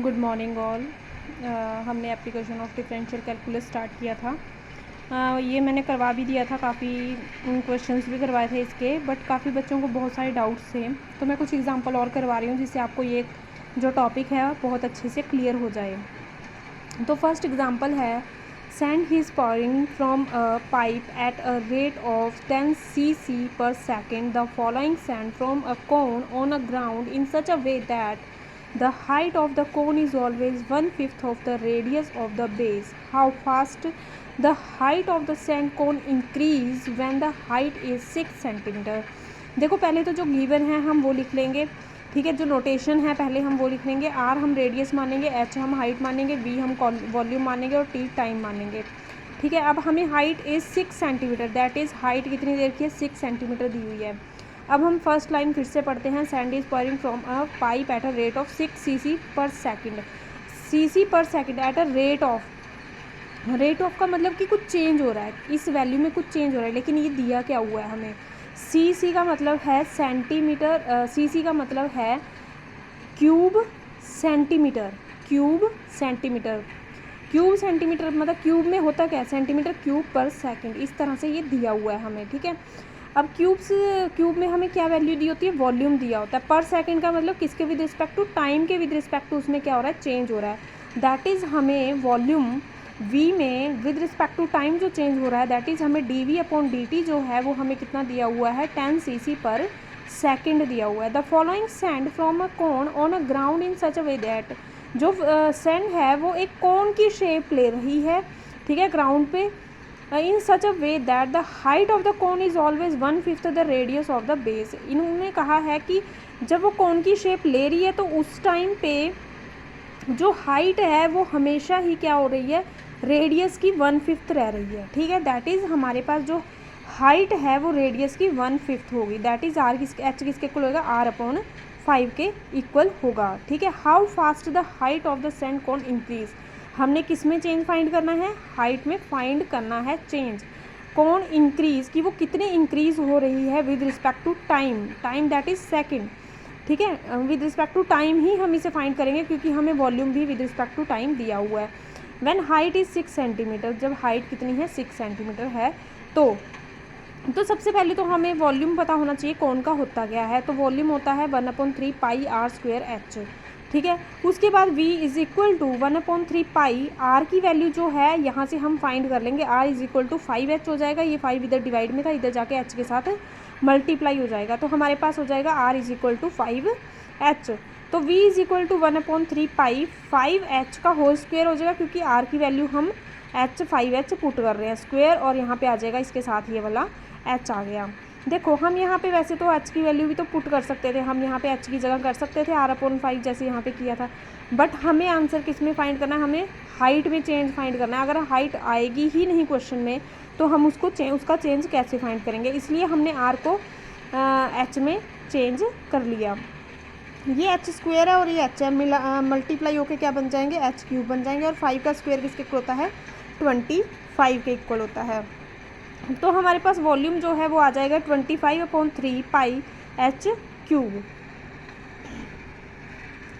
Good morning all. हमने application of differential calculus start किया था। ये मैंने करवा भी दिया था, काफ़ी क्वेश्चंस भी करवाए थे इसके, बट काफ़ी बच्चों को बहुत सारे डाउट्स थे, तो मैं कुछ एग्जांपल और करवा रही हूँ जिससे आपको ये जो टॉपिक है बहुत अच्छे से क्लियर हो जाए। तो फर्स्ट एग्जांपल है, sand he is pouring from a pipe eight a rate of 10 cc per second. The following sand from a cone on a ground in such a way that the height of the cone is always 1/5 of the radius of the base. How fast the height of the sand cone increase when the height is 6 centimeter. देखो पहले तो जो given है हम वो लिख लेंगे, ठीक है। जो नोटेशन है पहले हम वो लिख लेंगे। आर हम रेडियस मानेंगे, एच हम हाइट मानेंगे, वी हम वॉल्यूम मानेंगे और टी टाइम मानेंगे, ठीक है। अब हमें height is 6 centimetre, that is height कितनी देर की है, 6 सेंटीमीटर दी हुई है। अब हम फर्स्ट लाइन फिर से पढ़ते हैं, sand is pouring from a pipe eight a rate of 6 cc पर सेकेंड। cc पर second eight a rate of का मतलब कि कुछ चेंज हो रहा है, इस वैल्यू में कुछ चेंज हो रहा है, लेकिन ये दिया क्या हुआ है हमें। cc का मतलब है सेंटीमीटर, cc का मतलब है cube centimetre, cube centimetre, cube centimetre मतलब क्यूब में होता क्या है, सेंटीमीटर क्यूब पर सेकंड, इस तरह से ये दिया हुआ है हमें, ठीक है। अब क्यूब में हमें क्या वैल्यू दी होती है, वॉल्यूम दिया होता है। पर सेकंड का मतलब किसके विद रिस्पेक्ट टू, टाइम के विद रिस्पेक्ट टू उसमें क्या हो रहा है, चेंज हो रहा है। दैट इज़ हमें वॉल्यूम v में विद रिस्पेक्ट टू टाइम जो चेंज हो रहा है, दैट इज़ हमें dv/dt जो है वो हमें कितना दिया हुआ है, 10 cc पर सेकंड दिया हुआ है। The following sand from a cone on a ground in such a way that, जो सैंड है वो एक कोन की शेप ले रही है, ठीक है, ग्राउंड पे, in such a way that the height of the cone is always 1/5 the radius of the base. इन्होंने कहा है कि जब वो कोन की शेप ले रही है तो उस टाइम पे जो हाइट है वो हमेशा ही क्या हो रही है, रेडियस की 1/5 रह रही है, ठीक है। दैट इज़ हमारे पास जो हाइट है वो रेडियस की 1/5 होगी, दैट इज़ आर किसके, एच किसके इक्वल होगा, r/5 के इक्वल होगा, ठीक है। How fast the height of the sand cone increase, हमने किस में चेंज फाइंड करना है, हाइट में फाइंड करना है चेंज। कौन इंक्रीज की वो कितने इंक्रीज हो रही है with respect to time, time that is second, ठीक है। विद रिस्पेक्ट टू टाइम ही हम इसे फाइंड करेंगे क्योंकि हमें वॉल्यूम भी विद रिस्पेक्ट टू टाइम दिया हुआ है। व्हेन हाइट इज़ 6 सेंटीमीटर, जब हाइट कितनी है, 6 सेंटीमीटर है, तो सबसे पहले तो हमें वॉल्यूम पता होना चाहिए कौन का होता क्या है। तो वॉल्यूम होता है 1/3 पाई आर स्क्वायर एच, ठीक है। उसके बाद v is equal to 1/3 pi, R की वैल्यू जो है यहाँ से हम फाइंड कर लेंगे, r is equal to 5h हो जाएगा, ये 5 इधर डिवाइड में था, इधर जाके h के साथ मल्टीप्लाई हो जाएगा, तो हमारे पास हो जाएगा r is equal to 5h। तो v is equal to 1/3 pi 5h का होल स्क्वायर हो जाएगा, क्योंकि r की वैल्यू हम h 5h पुट कर रहे हैं स्क्वायर, और यहाँ पे आ जाएगा इसके साथ ये वाला h आ गया। देखो हम यहाँ पे वैसे तो h की वैल्यू भी तो पुट कर सकते थे, हम यहाँ पे h की जगह कर सकते थे r/5 जैसे यहाँ पे किया था, बट हमें आंसर किस में फाइंड करना है, हमें हाइट में चेंज फाइंड करना है। अगर हाइट आएगी ही नहीं क्वेश्चन में तो हम उसका चेंज कैसे फाइंड करेंगे, इसलिए हमने r को h में चेंज कर लिया। ये h स्क्वायर है और ये h है, मल्टीप्लाई होकर क्या बन जाएंगे, h क्यूब बन जाएंगे, और 5 का स्क्वायर किसके इक्वल होता है, 25 के इक्वल होता है। तो हमारे पास वॉल्यूम जो है वो आ जाएगा 25/3 पाई h क्यूब,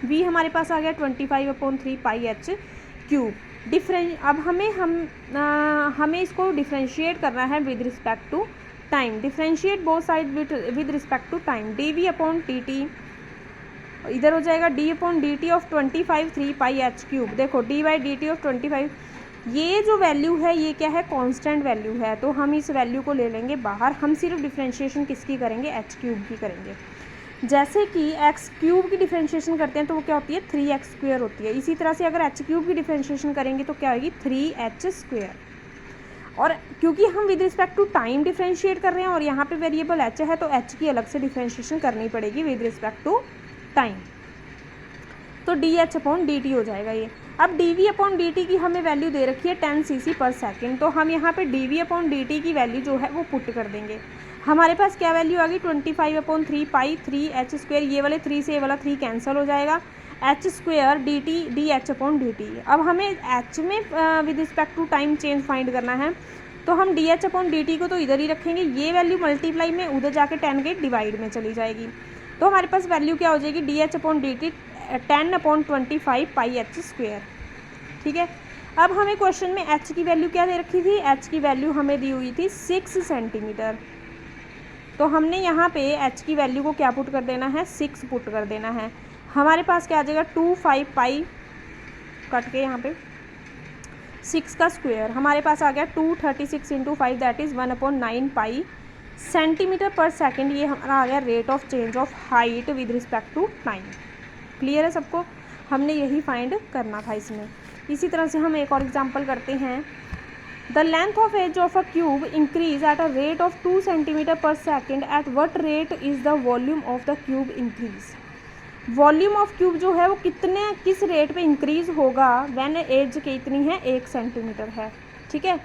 v हमारे पास आ गया 25/3 पाई h क्यूब। अब हमें इसको डिफ्रेंशिएट करना है with respect to time. Differentiate both side with respect to time. dv/dt इधर हो जाएगा d/dt of 25/3 pi h cube. देखो d/dt ऑफ 25, ये जो वैल्यू है ये क्या है, कांस्टेंट वैल्यू है, तो हम इस वैल्यू को ले लेंगे बाहर। हम सिर्फ डिफ्रेंशिएशन किसकी करेंगे, h क्यूब की करेंगे। जैसे कि x क्यूब की डिफ्रेंशिएशन करते हैं तो वो क्या होती है, 3x² होती है। इसी तरह से अगर h क्यूब की डिफ्रेंशिएशन करेंगे तो क्या होगी, 3h²। और क्योंकि हम with respect to time differentiate कर रहे हैं और यहाँ पे वेरिएबल h है, तो h की अलग से डिफ्रेंशिएशन करनी पड़ेगी विद रिस्पेक्ट टू टाइम, तो dh/dt हो जाएगा ये। अब dv/dt की हमें वैल्यू दे रखी है 10 cc पर सेकेंड, तो हम यहाँ पे dv/dt की वैल्यू जो है वो पुट कर देंगे। हमारे पास क्या वैल्यू आ गई, 25/3 पाई 3h², ये वाले 3 से ये वाला 3 कैंसिल हो जाएगा, h² dh/dt। अब हमें h में with respect to time change find करना है, तो हम dh/dt को तो इधर ही रखेंगे, ये वैल्यू मल्टीप्लाई में उधर जाके 10 के डिवाइड में चली जाएगी, तो हमारे पास वैल्यू क्या हो जाएगी, dh/dt 10/25 पाई एच स्क्वेयर। ठीक है, अब हमें क्वेश्चन में एच की वैल्यू क्या दे रखी थी, एच की वैल्यू हमें दी हुई थी 6 सेंटीमीटर। तो हमने यहाँ पे एच की वैल्यू को क्या पुट कर देना है, 6 पुट कर देना है। हमारे पास क्या आ जाएगा 25 पाई कट के यहाँ पे 6 का स्क्वायर, हमारे पास आ गया 236 into 5 that is 1/9 pi centimetre per second. ये हमारा आ गया rate of change of height with respect to time. Clear है सबको, हमने यही फाइंड करना था इसमें। इसी तरह से हम एक और एग्जांपल करते हैं। The length of edge of a cube increase at a rate of 2 centimetre per second, at what rate is the volume of the cube increase. Volume of cube जो है वो किस रेट पे इंक्रीज होगा when as कितनी है, 1 centimetre है। ठीक है,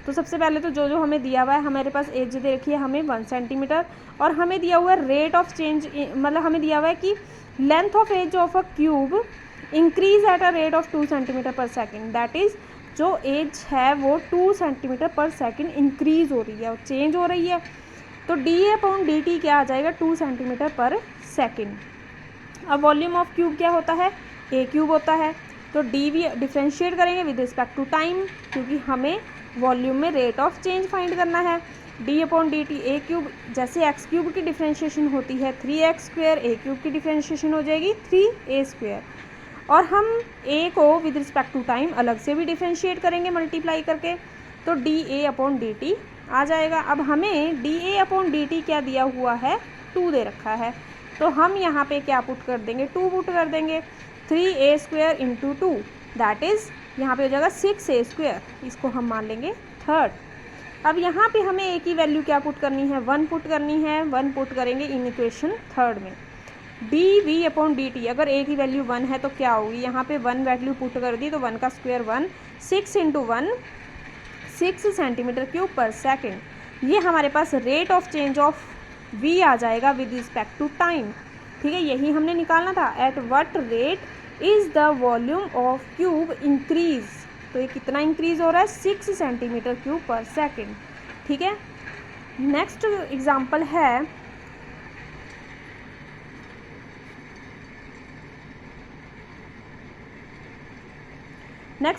तो सबसे पहले तो जो हमें दिया हुआ है, हमारे पास एज दे रखी है हमें 1 सेंटीमीटर, और हमें दिया हुआ है रेट ऑफ चेंज, मतलब हमें दिया हुआ है कि length of edge of a cube increase at a rate of 2 centimetre per second. That is जो एज है वो 2 सेंटीमीटर पर सेकेंड इंक्रीज हो रही है और चेंज हो रही है। तो dA/dt क्या आ जाएगा, 2 सेंटीमीटर पर सेकेंड। अब वॉल्यूम ऑफ क्यूब क्या होता है, ए क्यूब होता है। तो डी डिफ्रेंशिएट करेंगे विद रिस्पेक्ट टू टाइम, क्योंकि हमें वॉल्यूम में रेट ऑफ चेंज फाइंड करना है। d/dt ए क्यूब, जैसे एक्स क्यूब की डिफ्रेंशिएशन होती है 3x स्क्वायर, ए क्यूब की डिफ्रेंशिएशन हो जाएगी 3a स्क्वायर। और हम a को विद रिस्पेक्ट टू टाइम अलग से भी डिफ्रेंशिएट करेंगे मल्टीप्लाई करके, तो dA/dt आ जाएगा। अब हमें dA/dt क्या दिया हुआ है, 2 दे रखा है, तो हम यहाँ पे क्या पुट कर देंगे, 2 पुट कर देंगे। 3a square into 2 that is यहाँ पे हो जाएगा 6a स्क्वायर, इसको हम मान लेंगे थर्ड। अब यहाँ पे हमें a की वैल्यू क्या पुट करनी है, 1 पुट करनी है। 1 पुट करेंगे इन इक्वेशन थर्ड में। dV/dt, अगर a की वैल्यू 1 है तो क्या होगी, यहाँ पे 1 वैल्यू पुट कर दी तो 1 का square 1, 6 into 1 6 centimetre cube per second. ये हमारे पास rate of change of v आ जाएगा विद रिस्पेक्ट टू टाइम। ठीक है, यही हमने निकालना था। At what rate is the volume of cube increase, तो ये कितना इंक्रीज हो रहा है, 6 सेंटीमीटर क्यूब पर सेकेंड। ठीक है, नेक्स्ट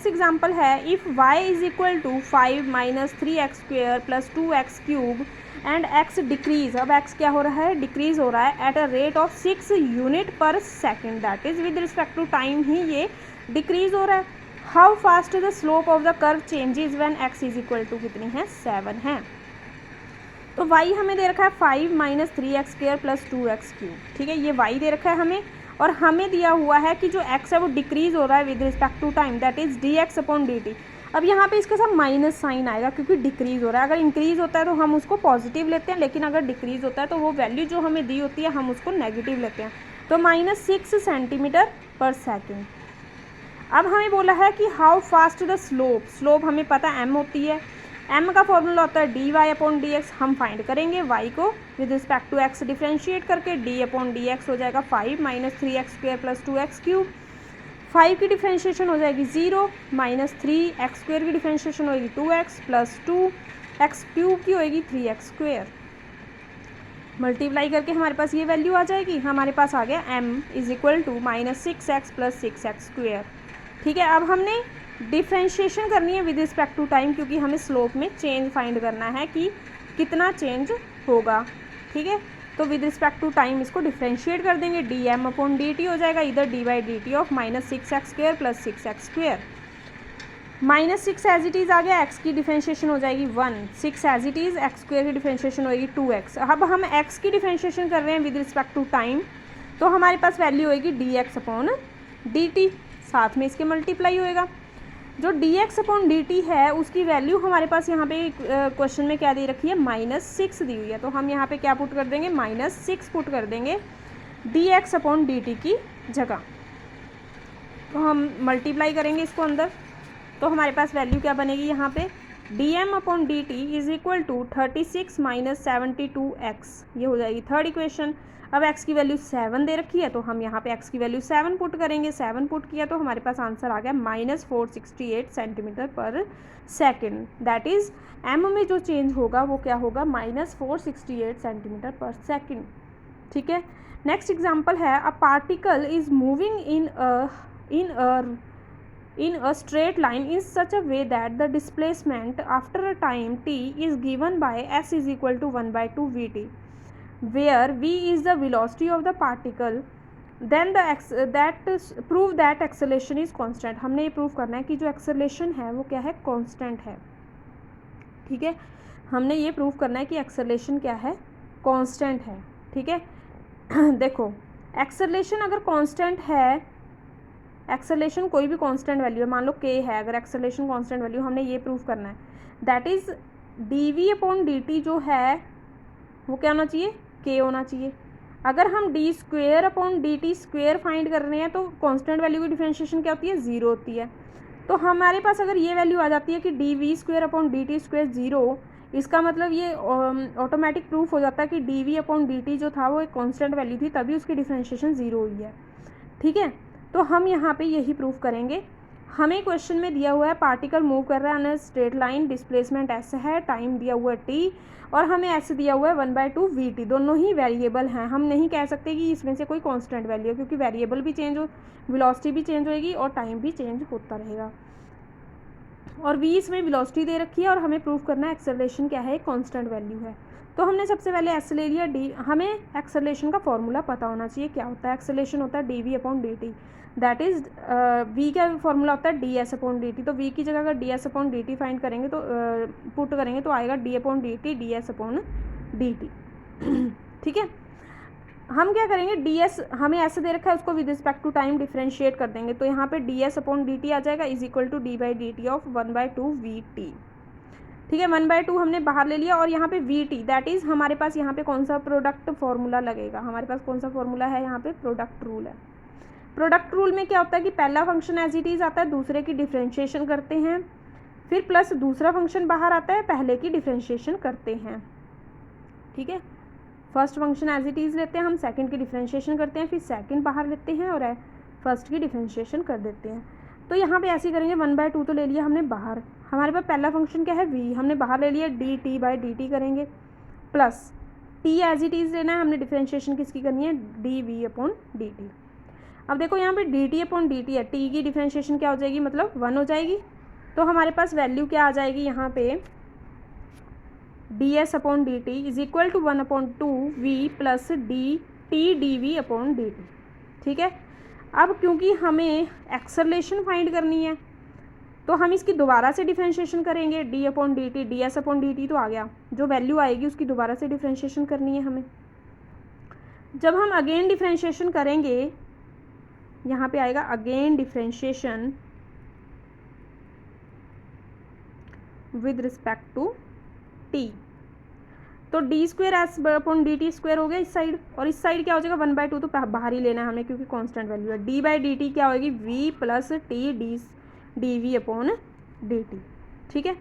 एग्जाम्पल है if y is equal to 5 minus 3x square plus 2x cube and x decrease. अब x क्या हो रहा है, डिक्रीज हो रहा है at a rate of 6 unit per second, that is with respect to time ही ये डिक्रीज हो रहा है। How fast the slope of the curve changes when x is equal to कितनी है, 7 है। तो y हमें दे रखा है 5 minus 3x square plus 2x cube. ठीक है, ये y दे रखा है हमें, और हमें दिया हुआ है कि जो x है वो डिक्रीज हो रहा है with respect to time, that is dx/dt। अब यहाँ पे इसके साथ माइनस साइन आएगा क्योंकि डिक्रीज हो रहा है। अगर इंक्रीज होता है तो हम उसको पॉजिटिव लेते हैं, लेकिन अगर डिक्रीज होता है तो वो वैल्यू जो हमें दी होती है हम उसको नेगेटिव लेते हैं। तो -6 सेंटीमीटर पर सेकेंड। अब हमें बोला है कि हाउ फास्ट द स्लोप हमें पता है m होती है, m का फॉर्मूला होता है dy/dx। हम फाइंड करेंगे y को with respect to x differentiate करके, d/dx हो जाएगा 5 minus 3x square plus 2x cube. 5 की डिफ्रेंशिएशन हो जाएगी 0, माइनस 3x स्क्वायर की डिफ्रेंशिएशन होगी 2x प्लस 2x क्यूब की होगी 3x स्क्वायर। मल्टीप्लाई करके हमारे पास ये वैल्यू आ जाएगी, हमारे पास आ गया m is equal to -6x plus 6x square. ठीक है, अब हमने डिफ्रेंशिएशन करनी है विद रिस्पेक्ट टू टाइम, क्योंकि हमें स्लोप में चेंज फाइंड करना है कि कितना चेंज होगा। ठीक है, तो विद रिस्पेक्ट टू टाइम इसको डिफ्रेंशिएट कर देंगे, dm/dt हो जाएगा इधर dy/dt of -6x square plus 6x square. -6 as it is आ गया, x की डिफ्रेंशिएशन हो जाएगी 1, 6 as it is, x square की डिफ्रेंशिएशन होगी 2x। अब हम x की डिफ्रेंशिएशन कर रहे हैं विद रिस्पेक्ट टू टाइम, तो हमारे पास वैल्यू होगी dx/dt, साथ में इसके मल्टीप्लाई होएगा। जो dx/dt है उसकी वैल्यू हमारे पास यहाँ पे क्वेश्चन में क्या दे रखी है, -6 दी हुई है, तो हम यहाँ पे क्या पुट कर देंगे, -6 पुट कर देंगे dx/dt की जगह। तो हम मल्टीप्लाई करेंगे इसको अंदर, तो हमारे पास वैल्यू क्या बनेगी यहाँ पे, dm/dt is equal to 36 minus 72x, ये हो जाएगी थर्ड इक्वेशन। अब x की वैल्यू 7 दे रखी है, तो हम यहाँ पे x की वैल्यू 7 पुट करेंगे। 7 पुट किया तो हमारे पास आंसर आ गया -468 centimetre per second. That is m में जो चेंज होगा वो क्या होगा, -468 सेंटीमीटर पर सेकेंड। ठीक है, नेक्स्ट एग्जाम्पल है, a particle is moving in a straight line in such a way that the displacement after a time t is given by s is equal to 1 by 2 vt, where v is the velocity of the particle, then prove that acceleration is constant। हमने ये prove करना है कि जो acceleration है वो क्या है, constant है। ठीक है, हमने ये प्रूव करना है कि acceleration क्या है, constant है। ठीक है देखो acceleration अगर constant है, एक्सेलेरेशन कोई भी कांस्टेंट वैल्यू है, मान लो k है, अगर एक्सेलेरेशन कांस्टेंट वैल्यू, हमने ये प्रूव करना है, that is dv upon dt जो है वो क्या होना चाहिए, k होना चाहिए। अगर हम d square upon dt square find कर रहे हैं तो कांस्टेंट वैल्यू की डिफरेंशिएशन क्या होती है, ज़ीरो होती है। तो हमारे पास अगर ये वैल्यू आ जाती है कि dv square upon dt square zero, इसका मतलब ये ऑटोमेटिक प्रूफ हो जाता है कि dv अपॉन dt जो था वो एक कांस्टेंट वैल्यू थी, तभी उसकी डिफरेंशिएशन ज़ीरो हुई है। ठीक है, तो हम यहाँ पे यही प्रूफ करेंगे। हमें क्वेश्चन में दिया हुआ है पार्टिकल मूव कर रहा है on straight line, displacement S है, टाइम दिया हुआ है टी, और हमें एस दिया हुआ है 1/2 वी टी। दोनों ही वेरिएबल हैं, हम नहीं कह सकते कि इसमें से कोई कांस्टेंट वैल्यू है, क्योंकि वेरिएबल भी चेंज हो, वेलोसिटी भी चेंज होएगी और टाइम भी चेंज होता रहेगा। और वी इसमें वेलोसिटी दे रखी है और हमें प्रूफ करना है एक्सेलरेशन क्या है, कांस्टेंट वैल्यू है। तो हमने सबसे पहले एस ले लिया, डी, हमें एक्सेलरेशन का फॉर्मूला पता होना चाहिए क्या होता है। एक्सेलरेशन होता है D we upon D t, that is v का फॉर्मूला होता है d S upon D t. तो वी की जगह अगर d S upon D t find करेंगे तो पुट करेंगे तो आएगा d upon D t, d S upon D t. ठीक है, हम क्या करेंगे, डी एस हमें ऐसे दे रखा है, उसको with respect to time differentiate कर देंगे। तो यहाँ पे D S upon D T आ जाएगा is equal to D by D T of 1/2 V T. ठीक है, 1/2 हमने बाहर ले लिया, और यहाँ पे वी टी दैट इज़ हमारे पास यहाँ पे कौन सा प्रोडक्ट फॉर्मूला लगेगा, हमारे पास कौन सा फॉर्मूला है, यहाँ पे प्रोडक्ट रूल है। प्रोडक्ट रूल में क्या होता है कि पहला फंक्शन एज इट इज़ आता है, दूसरे की डिफरेंशिएशन करते हैं, फिर प्लस दूसरा फंक्शन बाहर आता है, पहले की डिफरेंशिएशन करते हैं। ठीक है, first function as it is लेते हैं हम, सेकंड की डिफरेंशिएशन करते हैं, फिर सेकंड बाहर लेते हैं और फर्स्ट की डिफरेंशिएशन कर देते हैं। तो यहाँ पे ऐसे ही करेंगे, 1/2 तो ले लिया हमने बाहर, हमारे पास पहला फंक्शन क्या है v, हमने बाहर ले लिया D T by D T करेंगे, plus t as it is लेना है, हमने डिफरेंशिएशन किसकी करनी है, D we upon D T. अब देखो यहाँ पे D T upon D T है, t की डिफरेंशिएशन क्या हो जाएगी, मतलब 1 हो जाएगी। तो हमारे पास वैल्यू क्या आ जाएगी यहाँ पे, D S upon D t is equal to 1/2 v plus d t d we upon D t. ठीक है, अब क्योंकि हमें एक्सेलरेशन फाइंड करनी है तो हम इसकी दोबारा से डिफरेंशिएशन करेंगे, D upon D t, d S upon D t तो आ गया, जो वैल्यू आएगी उसकी दोबारा से डिफरेंशिएशन करनी है हमें। जब हम अगेन डिफरेंशिएशन करेंगे, यहाँ पे आएगा again differentiation with respect to T, तो D square S upon D T square हो गया इस साइड, और इस साइड क्या हो जाएगा 1/2, तो बाहर ही लेना है हमें क्योंकि कांस्टेंट वैल्यू है। डी बाई डी टी क्या होगी, v plus t d we upon D t. ठीक है,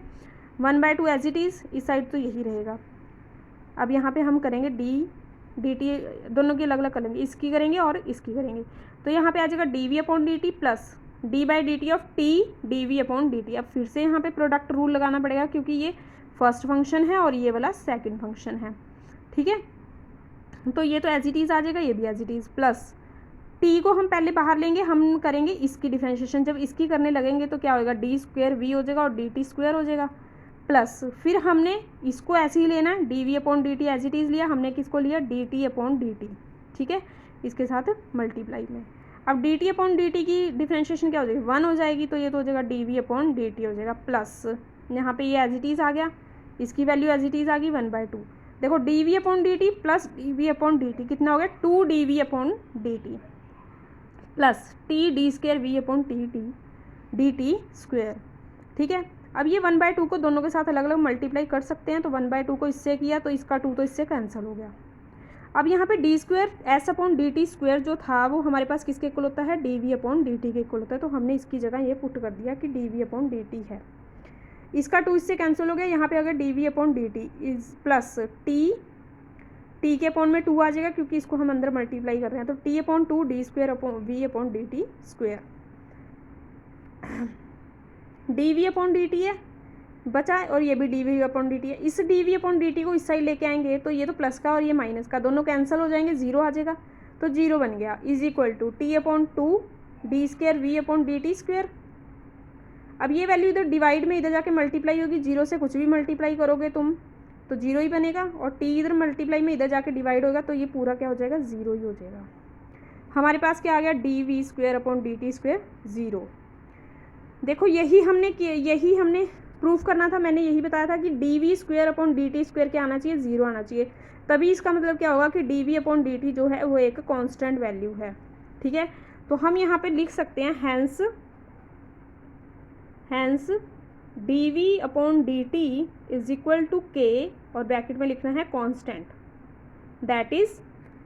1/2 एज इट इज़, इस साइड तो यही रहेगा। अब यहाँ पे हम करेंगे डी टी, दोनों की अलग अलग करेंगे, इसकी करेंगे और इसकी करेंगे। तो यहाँ पे आ जाएगा d we upon D t plus d by D T of t d we upon D T. अब फिर से यहाँ पे प्रोडक्ट रूल लगाना पड़ेगा क्योंकि ये फर्स्ट फंक्शन है और ये वाला सेकंड फंक्शन है। ठीक है, तो ये तो एज इट इज़ आ जाएगा, ये भी as it is, plus t को हम पहले बाहर लेंगे, हम करेंगे इसकी डिफरेंशिएशन। जब इसकी करने लगेंगे तो क्या होगा, डी स्क्वेयर वी हो जाएगा और डी टी स्क्वेयर हो जाएगा, प्लस फिर हमने इसको ऐसे ही लेना है, D we upon D t as it is लिया, हमने किसको लिया, D T upon D t. ठीक है, इसके साथ मल्टीप्लाई में। अब d T upon D t की डिफरेंशिएशन क्या हो जाएगी, 1 हो जाएगी, तो ये तो हो जाएगा d we upon D t हो जाएगा, प्लस यहाँ पे ये एज इट इज़ आ गया, इसकी वैल्यू एज इट इज़ आ गई 1/2। देखो d we upon D t plus d we upon D t कितना हो गया, 2 d we upon D t plus t d square v upon t t d T square. ठीक है, अब ये 1/2 को दोनों के साथ अलग अलग मल्टीप्लाई कर सकते हैं, तो 1/2 को इससे किया तो इसका 2 तो इससे कैंसिल हो गया। अब यहाँ पे d square S upon D T square जो था वो हमारे पास किसके इक्वल होता है, D we upon D t के इक्वल होता है। तो हमने इसकी जगह ये पुट कर दिया कि d we upon D T है, इसका 2 इससे कैंसिल हो गया। यहाँ पे अगर d we upon D t is plus t के अपॉन में 2 आ जाएगा क्योंकि इसको हम अंदर मल्टीप्लाई कर रहे हैं, तो t upon 2 d square upon v upon D T square. D we upon D T है बचा है और ये भी d we upon D T है। इस d we upon D t को इस साइड लेके आएंगे तो ये तो प्लस का और ये माइनस का दोनों कैंसिल हो जाएंगे, 0 आ जाएगा। तो 0 बन गया, is equal to t/2 d² v/dt²। अब ये वैल्यू इधर डिवाइड में इधर जाके मल्टीप्लाई होगी, 0 से कुछ भी मल्टीप्लाई करोगे तुम तो 0 ही बनेगा, और t इधर मल्टीप्लाई में इधर जाके डिवाइड होगा तो ये पूरा क्या हो जाएगा, 0 ही हो जाएगा। हमारे पास क्या आ गया, dv²/dt², 0। देखो यही हमने प्रूफ करना था, मैंने यही बताया था कि dv²/dt² क्या आना चाहिए, 0 आना चाहिए। तभी इसका मतलब क्या होगा कि dv/dt जो है वो एक कांस्टेंट वैल्यू है। ठीक है, तो हम यहाँ पे लिख सकते हैं hence dv/dt is equal to k, और ब्रैकेट में लिखना है constant, that is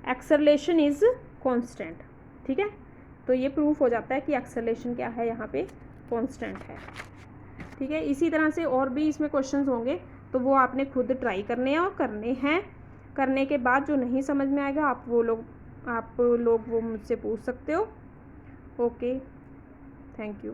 acceleration is constant. ठीक है, तो ये प्रूफ हो जाता है कि एक्सेलरेशन क्या है, यहाँ पे कांस्टेंट है। ठीक है, इसी तरह से और भी इसमें क्वेश्चंस होंगे, तो वो आपने खुद ट्राई करने हैं और करने हैं। करने के बाद जो नहीं समझ में आएगा आप लोग वो मुझसे पूछ सकते हो। Okay, thank you.